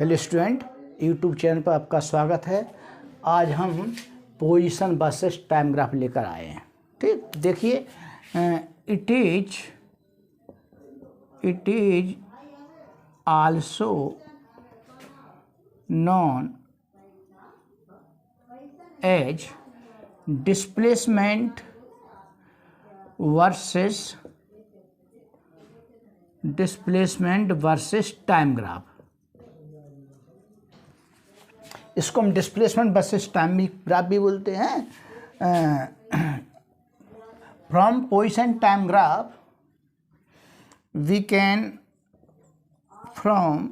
Hello student, YouTube channel पर आपका स्वागत है। आज हम पोजीशन वर्सेस टाइम ग्राफ लेकर आए हैं। ठीक, देखिए, it is also known as displacement versus time graph. इसको हम डिस्प्लेसमेंट वर्सेस टाइम ग्राफ भी बोलते हैं। From position time graph we can from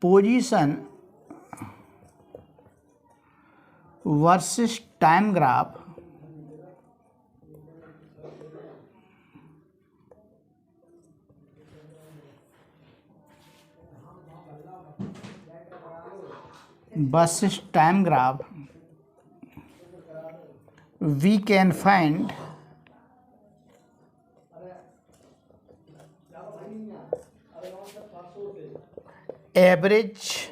position versus time graph versus time graph we can find average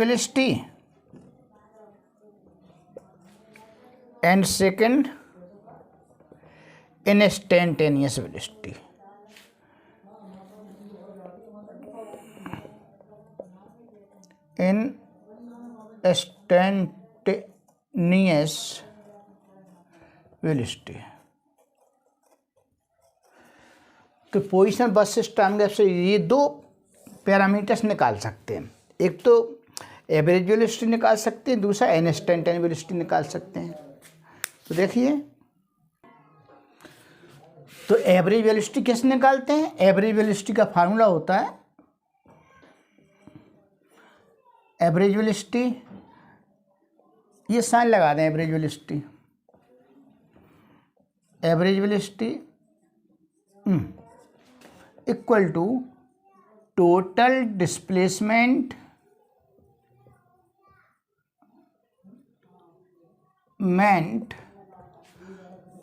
velocity and second instantaneous velocity. Instantaneous velocity. तो position versus time graph से ये दो parameters निकाल सकते हैं। एक तो एवरेज वेलोसिटी निकाल सकते हैं, दूसरा इंस्टेंटेनियस वेलोसिटी निकाल सकते हैं। तो देखिए, तो एवरेज वेलोसिटी कैसे निकालते हैं? एवरेज वेलोसिटी का फार्मूला होता है एवरेज वेलोसिटी, ये साइन लगा दें, average velocity equal to total displacement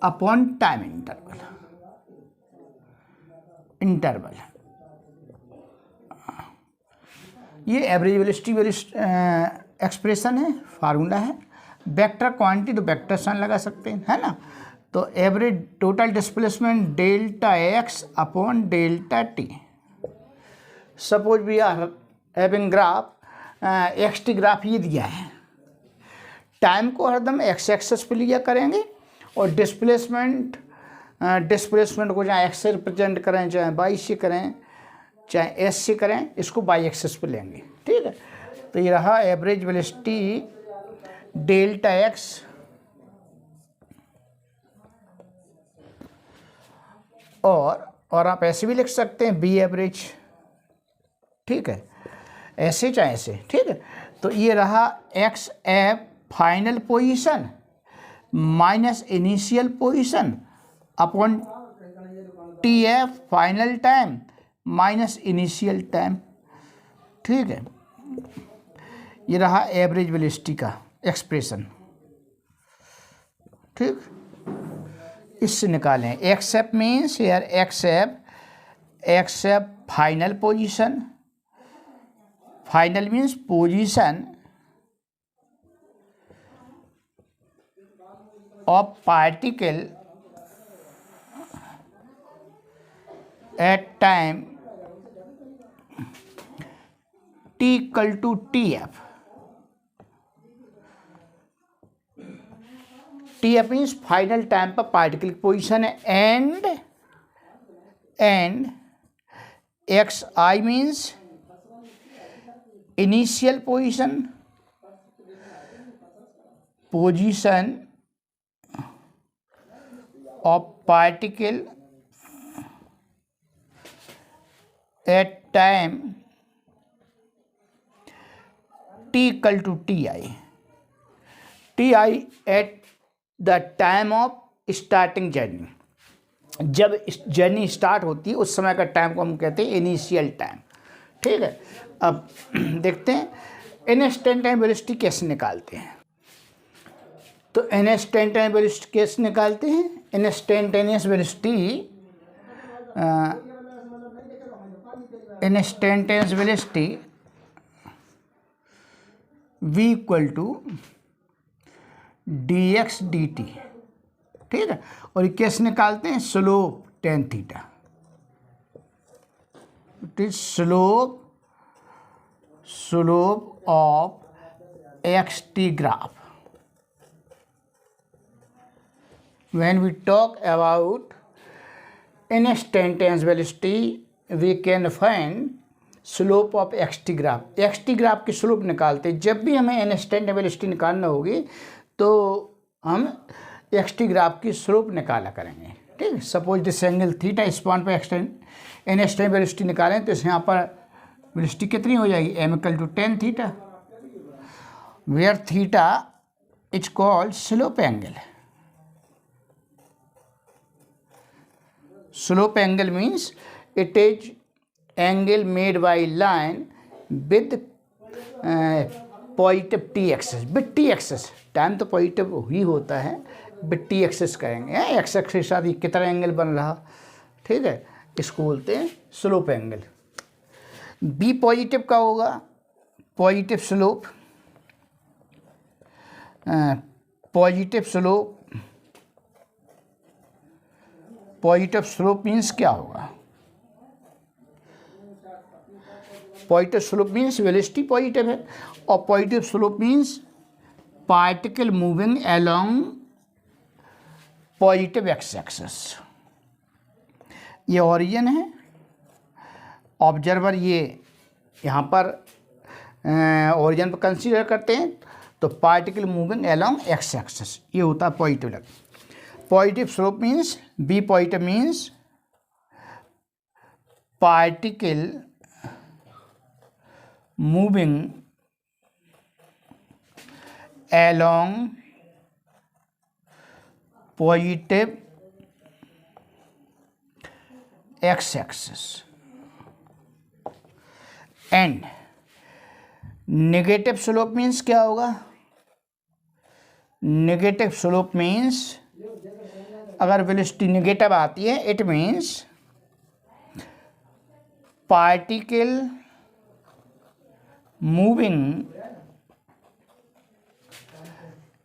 upon time interval. ये एवरेज वेलोसिटी एक्सप्रेशन है, फार्मूला है। वेक्टर क्वांटिटी तो वेक्टर साइन लगा सकते हैं, है ना। तो average total displacement delta x upon delta t. Suppose we are having graph x t graph ये दिया है। टाइम को हरदम एक्स एक्सेस पे लिया करेंगे और डिस्प्लेसमेंट को चाहे एक्स से रिप्रेजेंट करें, चाहे वाई से करें, चाहे एस से करें, इसको वाई एक्सेस पे लेंगे। ठीक है, तो ये रहा एवरेज वेलोसिटी डेल्टा एक्स और आप ऐसे भी लिख सकते हैं बी एवरेज। ठीक है, ऐसे चाहे ऐसे। ठीक है, तो ये रहा x f final position minus initial position upon T F final time minus initial time. ठीक है, ये रहा एवरेज वेलोसिटी का एक्सप्रेशन। ठीक, इससे निकालें एक्स एफ मीन्स यार x f final position. Final means position of particle at time t equal to t f means final time पर पार्टिकल की पोजिशन है। And x i means initial position of particle at time t equal to t i at the time of starting journey. जब journey start होती है उस समय का time को हम कहते हैं इनिशियल टाइम। ठीक है, अब देखते हैं इंस्टेंटेनियस वेलोसिटी कैसे निकालते हैं। तो इंस्टेंटेनियस वेलोसिटी कैसे निकालते हैं? Instantaneous velocity instantaneous velocity v equal to d x d t, ठीक है। और ये कैसे निकालते हैं, slope tan theta, it is slope of x t graph. When we talk about instantaneous velocity, we can find slope of x t graph. X t graph की slope निकालते हैं। जब भी हमें इंस्टेंटेनियस वेलोसिटी निकालना होगी तो हम एक्स टी ग्राफ की स्लोप निकाला करेंगे, ठीक है। सपोज दिस एंगल थीटा, इस पॉइंट पर इंस्टेंटेनियस वेलोसिटी निकालें तो इस यहाँ पर वेलोसिटी कितनी हो जाएगी, m equal to tan theta, where theta is called slope angle. Slope angle means it is angle made by line with positive t axis, with t axis, time तो positive ही होता है, with t axis करेंगे, x axis के साथ ये कितना angle बन रहा, ठीक है, इसको बोलते हैं स्लोप एंगल। बी पॉजिटिव का होगा, positive slope, positive slope means क्या होगा, positive slope means velocity positive है, और positive slope means particle moving along positive x axis. ये ओरिजिन है, ऑब्जर्वर ये यहाँ पर ओरिजिन पर कंसीडर करते हैं, तो particle moving along x axis ये होता है positive. Positive slope means b positive means particle moving along positive x axis and negative slope means क्या होगा, negative slope means अगर वेलोसिटी नेगेटिव आती है it means particle moving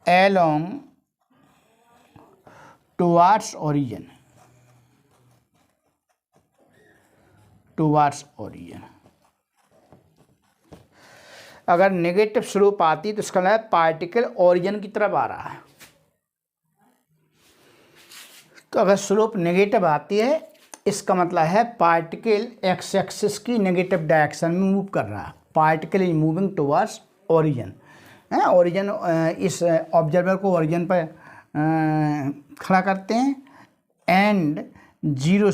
along towards origin, अगर negative slope आती है तो इसका मतलब पार्टिकल ओरिजिन की तरफ आ रहा है। तो अगर स्लोप नेगेटिव आती है इसका मतलब है पार्टिकल एक्स एक्सिस की नेगेटिव डायरेक्शन में मूव कर रहा है, particle is moving towards origin. Origin, इस ऑब्जर्वर को ओरिजिन पर खड़ा करते हैं and zero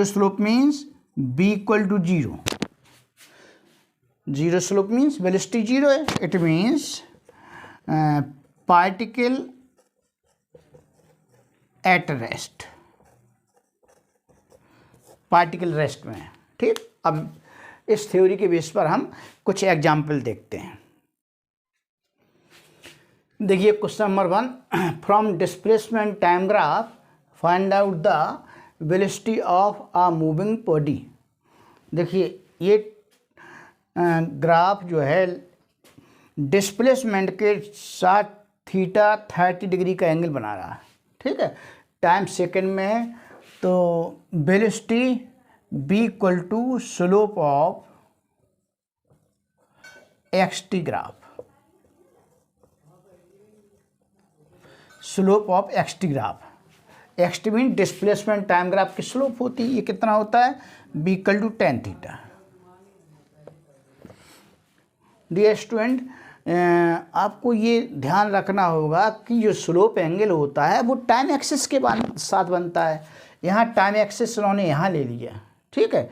slope means B equal to zero, zero slope means velocity zero है, it means particle at rest, particle rest में, ठीक। अब इस थ्योरी के बेस पर हम कुछ एग्जाम्पल देखते हैं। देखिए question number 1, from displacement time graph find out the velocity of a moving body. देखिए ये ग्राफ जो है डिस्प्लेसमेंट के साथ थीटा 30 डिग्री का एंगल बना रहा है, ठीक है, टाइम सेकंड में है। तो velocity b equal to slope of x t graph, slope of x t graph, x t mean displacement time graph की स्लोप होती है, ये कितना होता है, b equal to tan theta. Dear student, आपको ये ध्यान रखना होगा कि जो स्लोप एंगल होता है वो टाइम एक्सिस के साथ बनता है। यहाँ टाइम एक्सिस उन्होंने यहाँ ले लिया, ठीक है,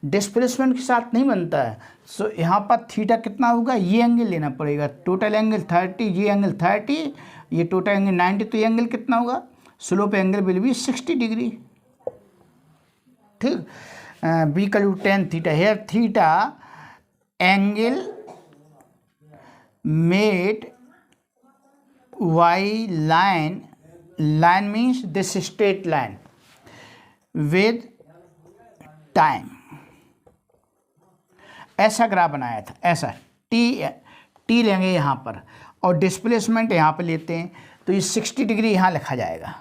डिस्प्लेसमेंट के साथ नहीं बनता है। सो यहाँ पर थीटा कितना होगा, ये एंगल लेना पड़ेगा, टोटल एंगल 30, ये एंगल 30, ये टोटल एंगल 90, तो ये एंगल कितना होगा, slope angle will be 60 degree, ठीक। B equal to tan theta, here theta angle made Y line line means this straight line with time, ऐसा ग्राफ बनाया था, ऐसा टी लेंगे यहाँ पर और डिस्प्लेसमेंट यहाँ पर लेते हैं, तो ये 60 डिग्री यहाँ लिखा जाएगा,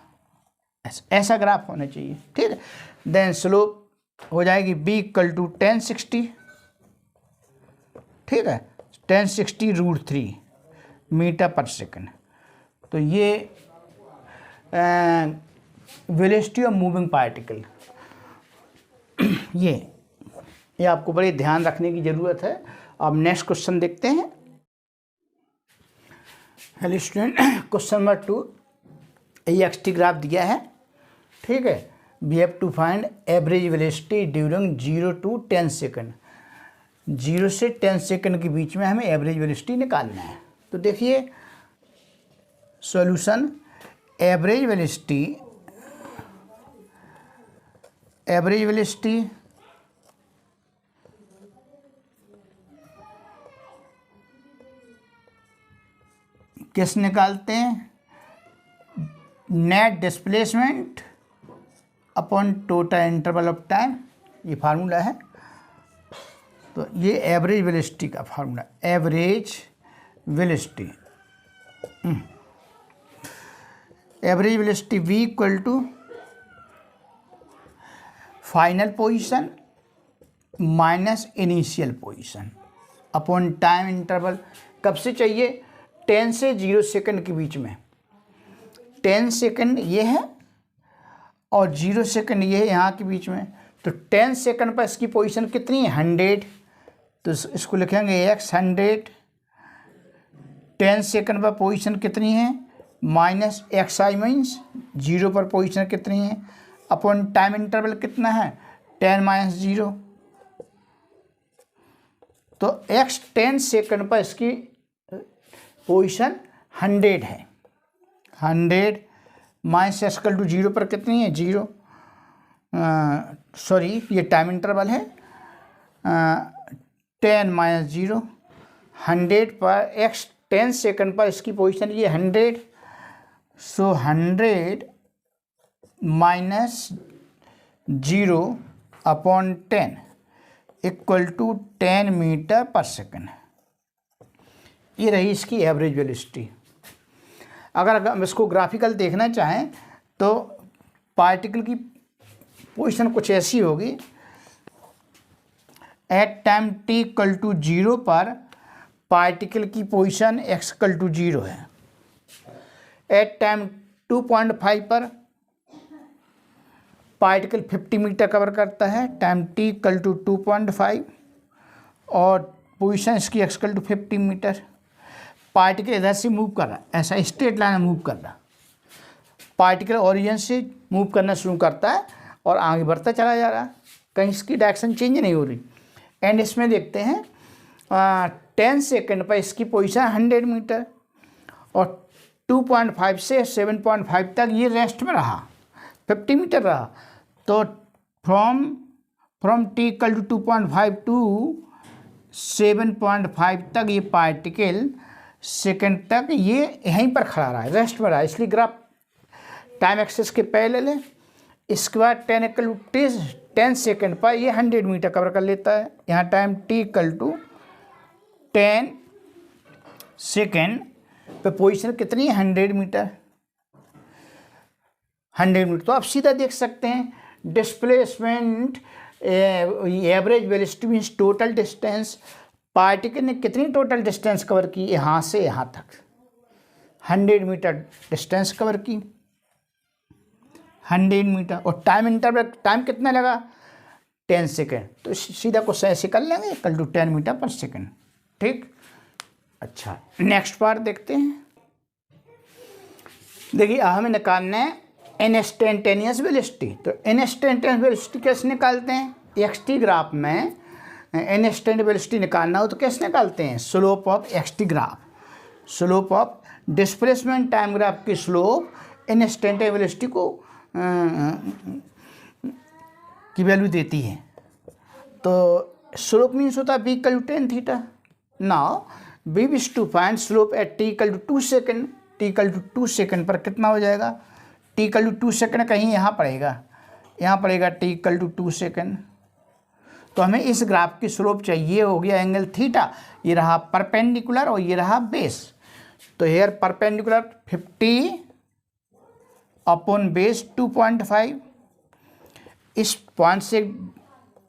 ऐसा ग्राफ होना चाहिए, ठीक है। देन स्लोप हो जाएगी b इक्वल टू 1060, ठीक है, 1060√3 मीटर पर सेकंड। तो ये वेलोसिटी ऑफ मूविंग पार्टिकल, ये आपको बड़े ध्यान रखने की ज़रूरत है। अब नेक्स्ट क्वेश्चन देखते हैं। Hello student, question number 2, EXT graph दिया है, ठीक है। We have to find average velocity during 0 to 10 second. 0 से 10 सेकंड के बीच में हमें एवरेज वेलोसिटी निकालना है। तो देखिए सॉल्यूशन, एवरेज वेलोसिटी किस निकालते हैं, net displacement upon total interval of time, ये फार्मूला है। तो ये एवरेज वेलोसिटी का formula, average velocity v equal to final position minus initial position upon time interval. कब से चाहिए, 10 से 0 सेकंड के बीच में। 10 सेकंड ये है और 0 सेकंड ये है यहाँ के बीच में। तो 10 सेकंड पर इसकी पोजीशन कितनी है, 100, तो इसको लिखेंगे x 100। 10 सेकंड पर पोजीशन कितनी है, माइनस xi मीन्स 0 पर पोजीशन कितनी है, अपॉन टाइम इंटरवल कितना है, 10 - 0। तो x 10 सेकंड पर इसकी पोजीशन 100 है, 100 माइनस एक्स टू 0 पर कितनी है, 0, सॉरी ये टाइम इंटरवल है, 10 - 0। 100 पर x 10 सेकंड पर इसकी पोजीशन ये 100, सो 100 - 0 अपॉन 10 इक्वल टू 10 मीटर पर सेकंड। ये रही इसकी एवरेज वेलोसिटी। अगर हम इसको ग्राफिकल देखना चाहें तो पार्टिकल की पोजीशन कुछ ऐसी होगी, at time t equal to 0 पर पार्टिकल की पोजीशन x इक्वल टू 0 है। एट टाइम 2.5 पर पार्टिकल 50 मीटर कवर करता है, टाइम t इक्वल टू 2.5 और पोजीशन इसकी x equal to 50 metre. Particle इधर से मूव कर रहा है, ऐसा स्ट्रेट लाइन में मूव कर रहा। पार्टिकल ओरिजिन से मूव करना शुरू करता है और आगे बढ़ता चला जा रहा, कहीं इसकी डायरेक्शन चेंज नहीं हो रही। एंड इसमें देखते हैं 10 सेकंड पर इसकी पोजीशन 100 मीटर और 2.5 से 7.5 तक ये रेस्ट में रहा, 50 मीटर रहा। तो from t equal to 2.5 to 7.5 तक ये पार्टिकल सेकंड तक ये यहीं पर खड़ा रहा है, रेस्ट में रहा, इसलिए ग्राफ टाइम एक्सेस के पैरेलल है। इसके बाद 10 इक्वल टू 10 सेकंड पर ये 100 मीटर कवर कर लेता है। यहाँ time t equal to 10 second पे पोजीशन कितनी है, 100 मीटर, 100 मीटर। तो आप सीधा देख सकते हैं displacement average velocity means total distance. Particle ने कितनी टोटल डिस्टेंस कवर की, यहाँ से यहाँ तक 100 मीटर डिस्टेंस कवर की, 100 मीटर। और टाइम इंटरवल, टाइम कितना लगा, 10 सेकेंड। तो सीधा क्वेश्चन ऐसे कर लेंगे, इक्वल टू 10 मीटर पर सेकेंड, ठीक। अच्छा, नेक्स्ट पार्ट देखते हैं। देखिए हमें निकालना है इंस्टेंटेनियस वेलोसिटी। तो इंस्टेंटेनियस वेलोसिटी कैसे निकालते हैं, एक्सटी ग्राफ में इंस्टेंट वेलोसिटी निकालना हो तो कैसे निकालते हैं, slope of XT graph, slope of displacement time graph की स्लोप इंस्टेंटेनियस वेलोसिटी को की वैल्यू देती है। तो स्लोप मीन्स होता है v equal to tan theta. Now we wish to find slope at t equal to 2 second. t equal to 2 second पर कितना हो जाएगा, टी इक्वल टू 2 सेकेंड कहीं यहाँ पड़ेगा टी इक्वल टू 2 सेकेंड। तो हमें इस ग्राफ की स्लोप चाहिए, हो गया एंगल थीटा, ये रहा परपेंडिकुलर और ये रहा बेस। तो हेयर परपेंडिकुलर 50 अपॉन बेस 2.5, इस पॉइंट से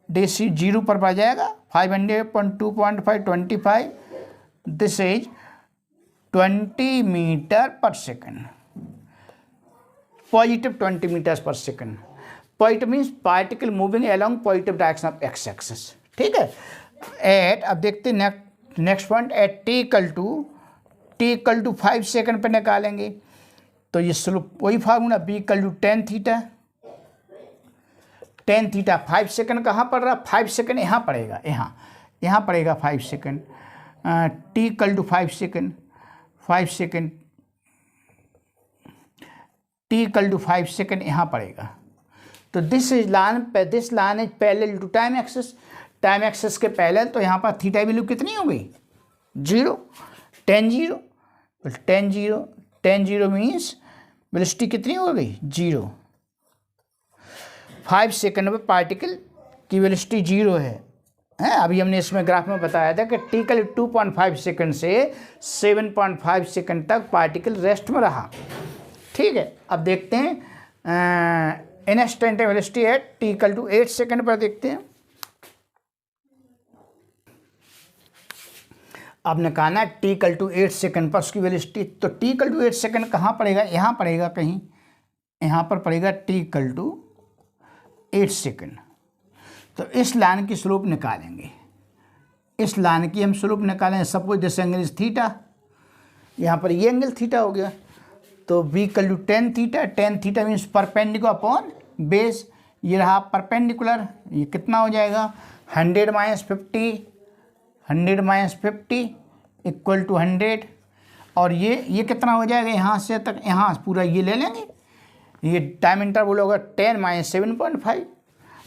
डेसी 0 पर बढ़ जाएगा, 500.2.5 25, दिस इज 20 मीटर पर सेकेंड, पॉजिटिव 20 मीटर्स पर second. Positive means particle moving along positive direction of x axis, ठीक है। एट, अब देखते हैं next point, at T equal to 5 second पर निकालेंगे। तो ये स्लोप वही formula, b equal to tan theta 5 second कहाँ पड़ रहा, 5 सेकेंड यहाँ पड़ेगा, यहाँ पड़ेगा 5 second. T equal to 5 second t equal to 5 second यहाँ पड़ेगा। तो this line is parallel to time axis के पैरेलल। तो यहाँ पर थीटा वैल्यू कितनी हो गई, 0, tan 0 मीन्स वेलोसिटी कितनी हो गई, 0। 5 सेकेंड में पार्टिकल की वेलोसिटी 0 है। अभी हमने इसमें ग्राफ में बताया था कि टी इक्वल 2.5 सेकेंड से 7.5 सेकेंड तक पार्टिकल रेस्ट में रहा, ठीक है। अब देखते हैं instantaneous velocity at T equal to 8 second पर देखते हैं। अब निकालना है टी इक्वल टू 8 सेकेंड पर उसकी वेलोसिटी। तो टी इक्वल टू 8 सेकेंड कहाँ पड़ेगा, यहाँ पड़ेगा कहीं, यहाँ पर पड़ेगा टी इक्वल टू 8 सेकेंड। तो इस लाइन की स्लोप निकालेंगे, इस लाइन की हम स्लोप निकालेंगे। Suppose this angle is theta, यहाँ पर ये एंगल थीटा हो गया। तो B equal to tan theta means perpendicular upon base, ये रहा परपेंडिकुलर, ये कितना हो जाएगा 100 माइनस 50 इक्वल टू 100। और ये कितना हो जाएगा, यहाँ से तक, यहाँ पूरा ये ले लेंगे, ये टाइम इंटरवल होगा 10 माइनस 7.5।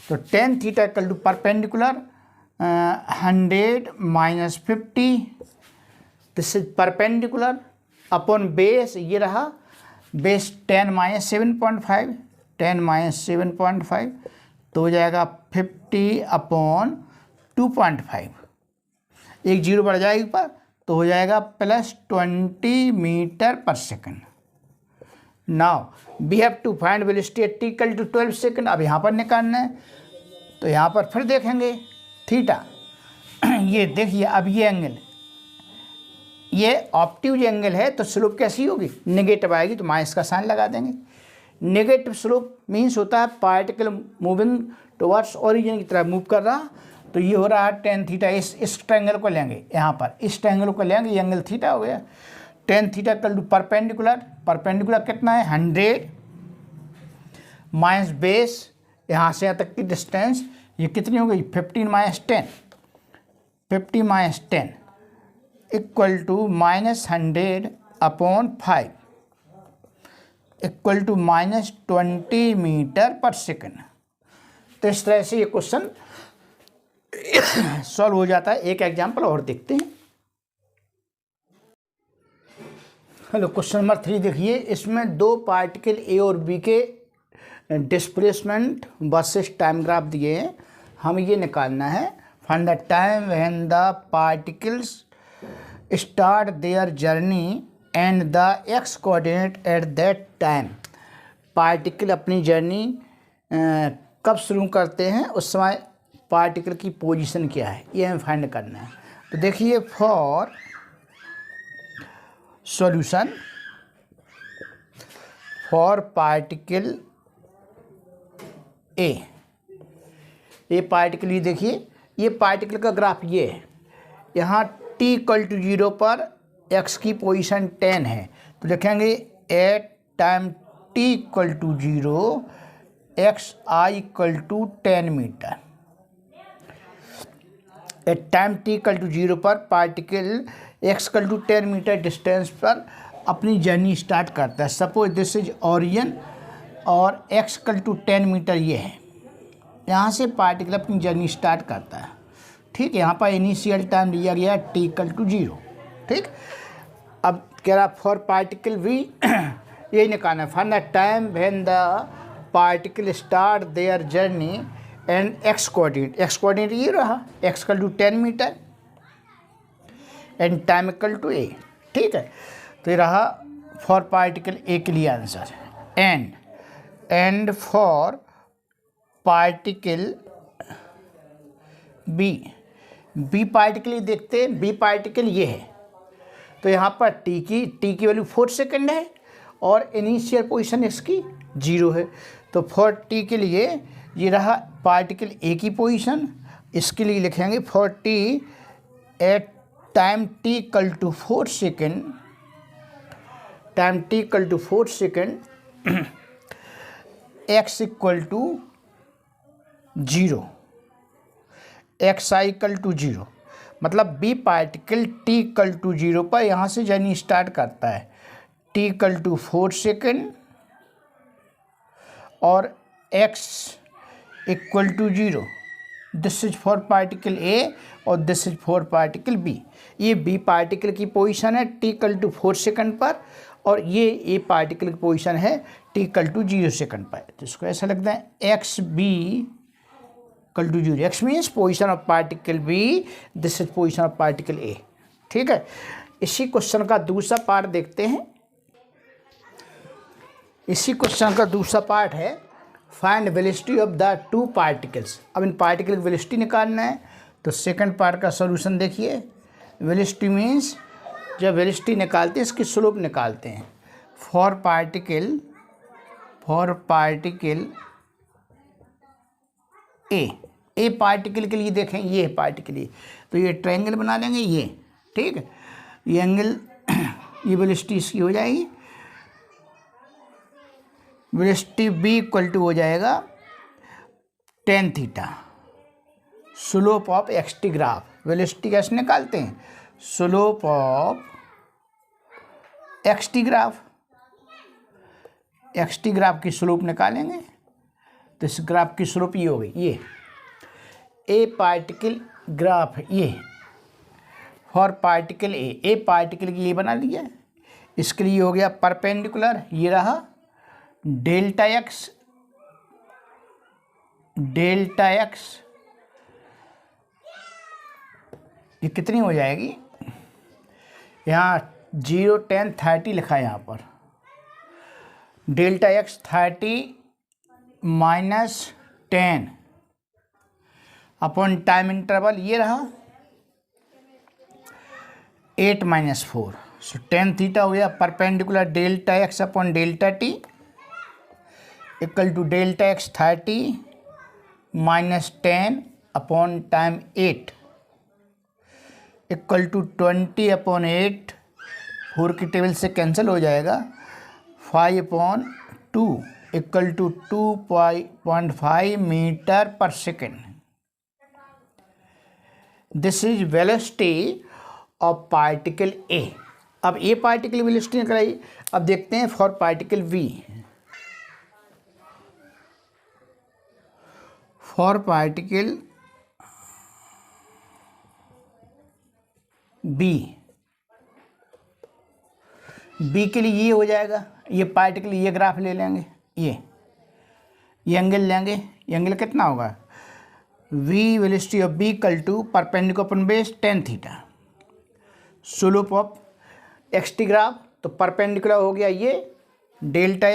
तो tan theta equal to perpendicular 100 minus 50, this is perpendicular upon base, ये रहा बेस 10 माइनस 7.5, तो हो जाएगा 50 अपॉन 2.5, एक जीरो बढ़ जाएगी पर, तो हो जाएगा प्लस 20 मीटर पर second. Now we have to find velocity at T equal to 12 second. अब यहाँ पर निकालना है, तो यहाँ पर फिर देखेंगे थीटा, ये देखिए अब ये एंगल, ये ऑप्टिव एंगल है, तो स्लोप कैसी होगी, नेगेटिव आएगी, तो माइनस का साइन लगा देंगे। नेगेटिव स्लोप मीन्स होता है पार्टिकल मूविंग टुवर्ड्स ओरिजिन की तरफ मूव कर रहा। तो ये हो रहा है टेन थीटा, इस ट्रायंगल को लेंगे, यहाँ पर इस ट्रायंगल को लेंगे, ये एंगल थीटा हो गया। Tan theta equal to perpendicular कितना है 100 माइनस बेस, यहाँ से यहाँ तक की डिस्टेंस ये कितनी हो गई 50 minus 10 equal to minus 100 upon 5 equal to minus 20 metre पर सेकेंड। तो इस तरह से ये क्वेश्चन सॉल्व हो जाता है। एक एग्जाम्पल और देखते हैं। हेलो, क्वेश्चन नंबर 3 देखिए, इसमें दो पार्टिकल ए और बी के डिस्प्लेसमेंट वर्सेस टाइम ग्राफ दिए हैं। हम ये निकालना है, find the time when the particles start their journey and the x coordinate at that time. Particle अपनी जर्नी कब शुरू करते हैं, उस समय पार्टिकल की पोजीशन क्या है, ये हमें फाइंड करना है। तो देखिए, फॉर सॉल्यूशन फॉर पार्टिकल ए, ये पार्टिकल, ये देखिए, ये पार्टिकल का ग्राफ ये है। यहाँ t इक्वल टू 0 पर x की पोजीशन 10 है, तो लिखेंगे at time t equal to 0 X I equal to 10 metre. At time t equal to 0 पर particle x equal to 10 metre distance पर अपनी जर्नी स्टार्ट करता है। सपोज दिस इज ओरिजिन और x इक्वल टू 10 मीटर ये है, यहाँ से पार्टिकल अपनी जर्नी स्टार्ट करता है। ठीक है, यहाँ पर इनिशियल टाइम लिया गया t इक्वल टू 0। ठीक, अब कह रहा फॉर पार्टिकल v यही निकालना है। Find the time when the particle start their journey and X coordinate. X coordinate ये रहा, X equal to 10 metre and time equal to A. ठीक है, तो ये रहा फॉर पार्टिकल ए के लिए answer. And for particle B particle ये देखते हैं, बी पार्टिकल ये है, तो यहाँ पर टी की वैल्यू 4 सेकंड है और इनिशियल पोजीशन इसकी 0 है। तो फॉर टी के लिए ये रहा पार्टिकल ए की पोजीशन, इसके लिए लिखेंगे for T at time T equal to 4 second, time T equal to 4 second, X equal to 0, X I equal to 0। मतलब B particle T equal to 0 पर यहाँ से जर्नी स्टार्ट करता है, टी इक्वल टू 4 सेकेंड और X equal to 0। This is for particle A और this is for particle B. ये B particle की पोजीशन है टी इक्वल टू 4 सेकेंड पर और ये ए पार्टिकल की पोजीशन है टी इक्वल टू 0 सेकेंड पर। तो इसको ऐसा लगता है X B equal to 0। X means position of particle B, this is position of particle A. ठीक है, इसी क्वेश्चन का दूसरा पार्ट देखते हैं। इसी क्वेश्चन का दूसरा पार्ट है find velocity of the two particles. अब इन पार्टिकल की वेलोसिटी निकालना है। तो सेकंड पार्ट का सॉल्यूशन देखिए। वेलोसिटी मीन्स जब वेलोसिटी निकालते हैं इसकी स्लोप निकालते हैं। फॉर पार्टिकल ए पार्टिकल के लिए देखें, ये है पार्टिकल ए, तो ये ट्रायंगल बना लेंगे ये। ठीक है, ये एंगल ये वेलोसिटी इसकी हो जाएगी, वेलोसिटी बी इक्वल टू हो जाएगा tan theta, slope of XT graph. Velocity कैसे निकालते हैं, slope of XT graph, X T graph की स्लोप निकालेंगे तो इस ग्राफ की स्लोप ये हो गई, ये ए पार्टिकल ग्राफ ये फॉर पार्टिकल ए पार्टिकल के लिए बना लिया। इसके लिए हो गया परपेंडिकुलर, ये रहा डेल्टा एक्स ये कितनी हो जाएगी, यहाँ 0 10 30 लिखा है यहाँ पर, delta X 30 minus 10 upon time interval ये रहा 8 माइनस 4। सो tan थीटा हो गया perpendicular delta x upon delta T equal to delta X 30 minus 10 upon time 8 equal to 20 upon 8, 4 की टेबल से कैंसिल हो जाएगा, 5 अपॉन 2 इक्वल टू 2.5 मीटर पर second. This is velocity of particle A. अब A particle velocity निकाली। अब देखते हैं for particle V. For particle B के लिए ये हो जाएगा, ये पार्टिकल ये ग्राफ ले लेंगे, ये एंगल लेंगे, ये एंगल कितना होगा, V velocity of B equal to perpendicular upon base tan theta, slope of XT graph, तो परपेंडिकुलर हो गया ये delta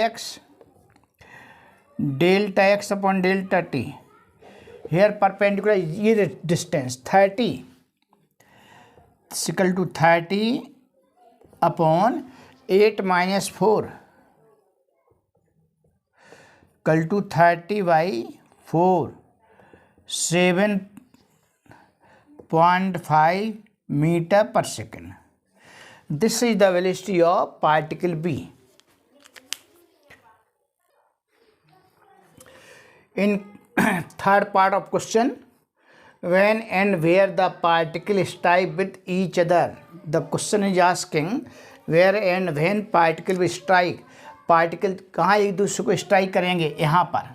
x upon delta T, here perpendicular ये distance 30 equal to 30 upon 8 minus 4 equal to 30/4, 7.5 metre पर second. This is the velocity of particle B. In third part of question, when and where the particle strike with each other, the question is asking where and when particle will strike। Particle कहाँ एक दूसरे को strike करेंगे, यहाँ पर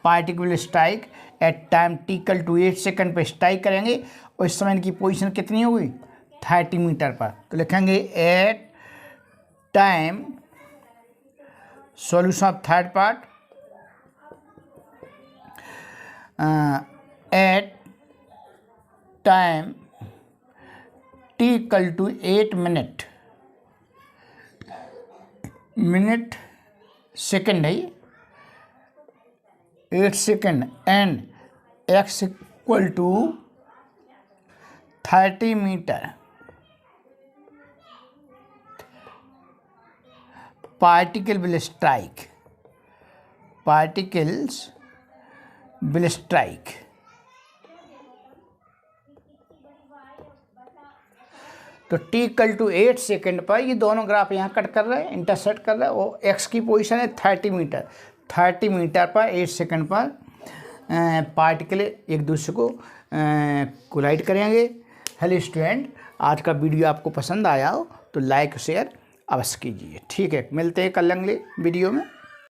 particle will strike at time T equal to 8 second पर strike करेंगे और इस समय इनकी पोजीशन कितनी होगी 30 मीटर पर। तो लिखेंगे at time solution of third part at time t equal to 8 minute second है 8 second and x equal to 30 meter. Particles will strike. तो t इक्वल टू 8 सेकेंड पर ये दोनों ग्राफ यहाँ कट कर रहे हैं, इंटरसेक्ट कर रहे हैं। वो x की पोजीशन है 30 मीटर। 30 मीटर पर 8 सेकेंड पर पार्टिकल एक दूसरे को कोलाइड करेंगे। हेलो स्टूडेंट, आज का वीडियो आपको पसंद आया हो तो लाइक शेयर अवश्य कीजिए। ठीक है, मिलते हैं कल अगले वीडियो में।